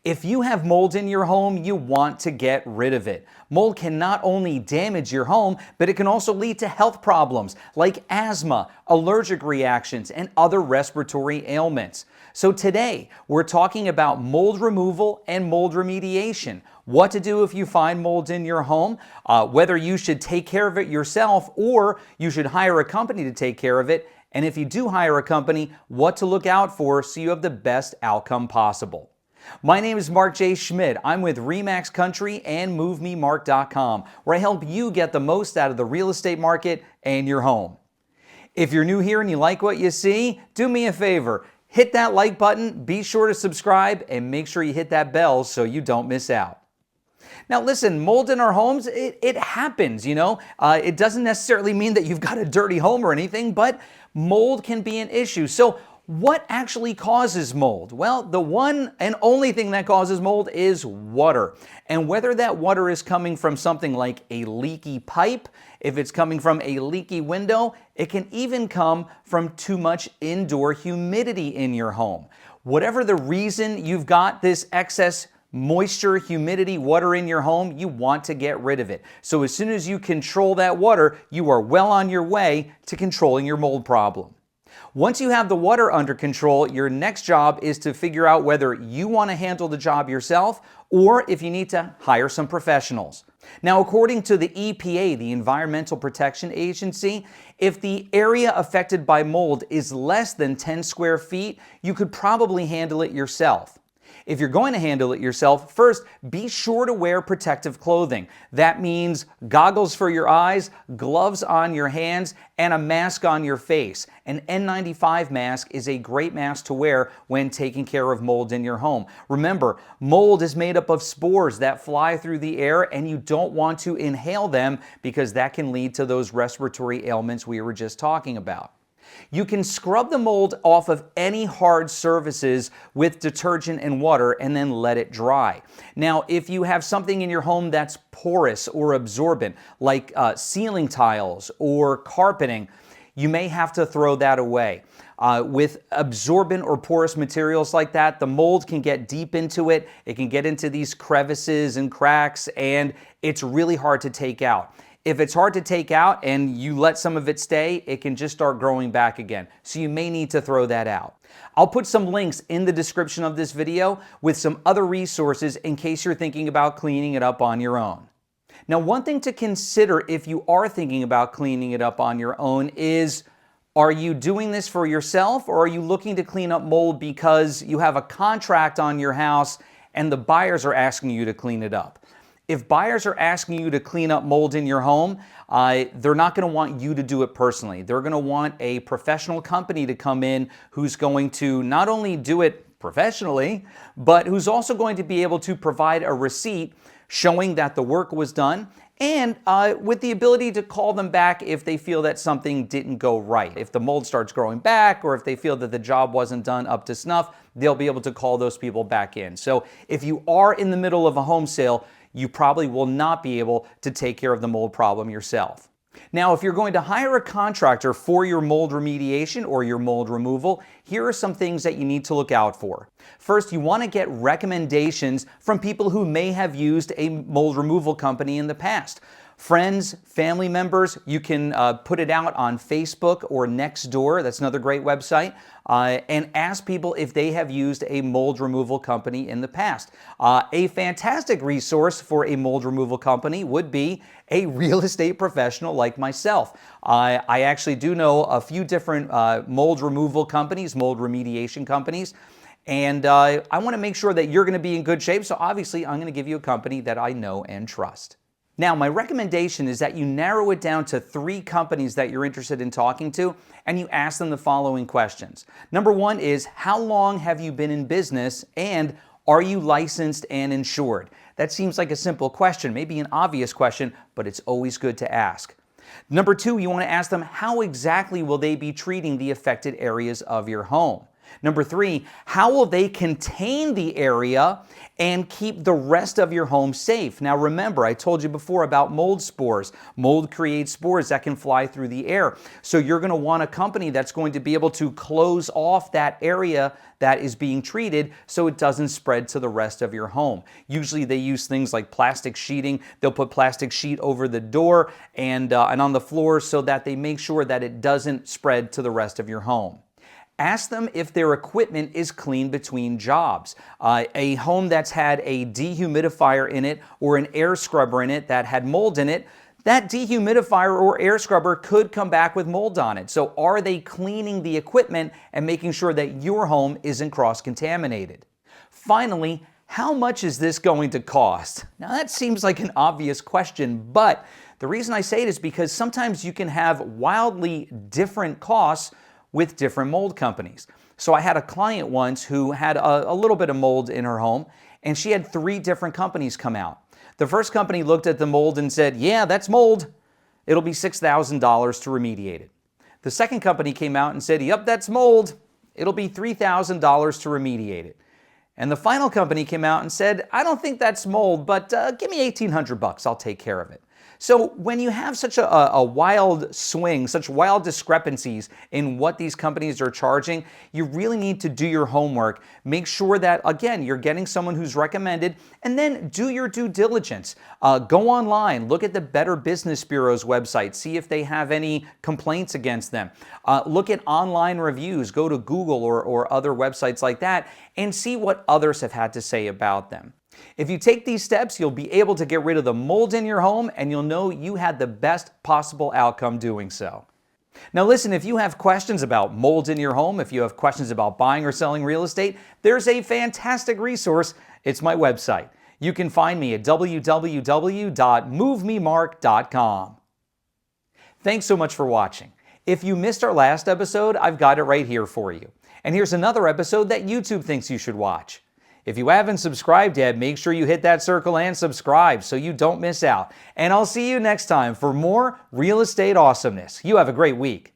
If you have mold in your home, you want to get rid of it. Mold can not only damage your home, but it can also lead to health problems like asthma, allergic reactions, and other respiratory ailments. So today, we're talking about mold removal and mold remediation. What to do if you find mold in your home, whether you should take care of it yourself or you should hire a company to take care of it, and if you do hire a company, what to look out for so you have the best outcome possible. My name is Mark J. Schmidt. I'm with RE/MAX Country and MoveMeMark.com, where I help you get the most out of the real estate market and your home. If you're new here and you like what you see, do me a favor. Hit that like button, be sure to subscribe, and make sure you hit that bell so you don't miss out. Now listen, mold in our homes, it happens, you know. It doesn't necessarily mean that you've got a dirty home or anything, but mold can be an issue. So what actually causes mold? Well, the one and only thing that causes mold is water. And whether that water is coming from something like a leaky pipe, if it's coming from a leaky window, it can even come from too much indoor humidity in your home. Whatever the reason you've got this excess moisture, humidity, water in your home, you want to get rid of it. So as soon as you control that water, you are well on your way to controlling your mold problem. Once you have the water under control, your next job is to figure out whether you want to handle the job yourself or if you need to hire some professionals. Now, according to the EPA, the Environmental Protection Agency, if the area affected by mold is less than 10 square feet, you could probably handle it yourself. If you're going to handle it yourself, first, be sure to wear protective clothing. That means goggles for your eyes, gloves on your hands, and a mask on your face. An N95 mask is a great mask to wear when taking care of mold in your home. Remember, mold is made up of spores that fly through the air, and you don't want to inhale them because that can lead to those respiratory ailments we were just talking about. You can scrub the mold off of any hard surfaces with detergent and water and then let it dry. Now, if you have something in your home that's porous or absorbent, like ceiling tiles or carpeting, you may have to throw that away. With absorbent or porous materials like that, the mold can get deep into it. It can get into these crevices and cracks, and it's really hard to take out. If it's hard to take out and you let some of it stay, it can just start growing back again. So you may need to throw that out. I'll put some links in the description of this video with some other resources in case you're thinking about cleaning it up on your own. Now, one thing to consider if you are thinking about cleaning it up on your own is, are you doing this for yourself or are you looking to clean up mold because you have a contract on your house and the buyers are asking you to clean it up? If buyers are asking you to clean up mold in your home, they're not going to want you to do it personally. They're going to want a professional company to come in who's going to not only do it professionally, but who's also going to be able to provide a receipt showing that the work was done and with the ability to call them back if they feel that something didn't go right. If the mold starts growing back or if they feel that the job wasn't done up to snuff, they'll be able to call those people back in. So if you are in the middle of a home sale, you probably will not be able to take care of the mold problem yourself. Now, if you're going to hire a contractor for your mold remediation or your mold removal, here are some things that you need to look out for. First, you want to get recommendations from people who may have used a mold removal company in the past. Friends, family members, you can put it out on Facebook or Nextdoor, that's another great website, and ask people if they have used a mold removal company in the past. A fantastic resource for a mold removal company would be a real estate professional like myself. I actually do know a few different mold removal companies, mold remediation companies, and I want to make sure that you're going to be in good shape, so obviously I'm going to give you a company that I know and trust. Now, my recommendation is that you narrow it down to 3 companies that you're interested in talking to, and you ask them the following questions. Number 1 is, how long have you been in business, and are you licensed and insured? That seems like a simple question, maybe an obvious question, but it's always good to ask. Number 2, you want to ask them how exactly will they be treating the affected areas of your home. Number 3, how will they contain the area and keep the rest of your home safe? Now remember, I told you before about mold spores. Mold creates spores that can fly through the air. So you're going to want a company that's going to be able to close off that area that is being treated so it doesn't spread to the rest of your home. Usually they use things like plastic sheeting. They'll put plastic sheet over the door and on the floor so that they make sure that it doesn't spread to the rest of your home. Ask them if their equipment is clean between jobs. A home that's had a dehumidifier in it or an air scrubber in it that had mold in it, that dehumidifier or air scrubber could come back with mold on it. So are they cleaning the equipment and making sure that your home isn't cross-contaminated? Finally, how much is this going to cost? Now that seems like an obvious question, but the reason I say it is because sometimes you can have wildly different costs with different mold companies. So I had a client once who had a little bit of mold in her home, and she had 3 different companies come out. The first company looked at the mold and said, yeah, that's mold. It'll be $6,000 to remediate it. The second company came out and said, yep, that's mold. It'll be $3,000 to remediate it. And the final company came out and said, I don't think that's mold, but give me $1,800. I'll take care of it. So when you have such a wild swing, such wild discrepancies in what these companies are charging, you really need to do your homework. Make sure that, again, you're getting someone who's recommended, and then do your due diligence. Go online, look at the Better Business Bureau's website, see if they have any complaints against them. Look at online reviews, go to Google or other websites like that, and see what others have had to say about them. If you take these steps, you'll be able to get rid of the mold in your home, and you'll know you had the best possible outcome doing so. Now listen, if you have questions about mold in your home, if you have questions about buying or selling real estate, there's a fantastic resource. It's my website. You can find me at www.MoveMeMark.com. Thanks so much for watching. If you missed our last episode, I've got it right here for you. And here's another episode that YouTube thinks you should watch. If you haven't subscribed yet, make sure you hit that circle and subscribe so you don't miss out. And I'll see you next time for more real estate awesomeness. You have a great week.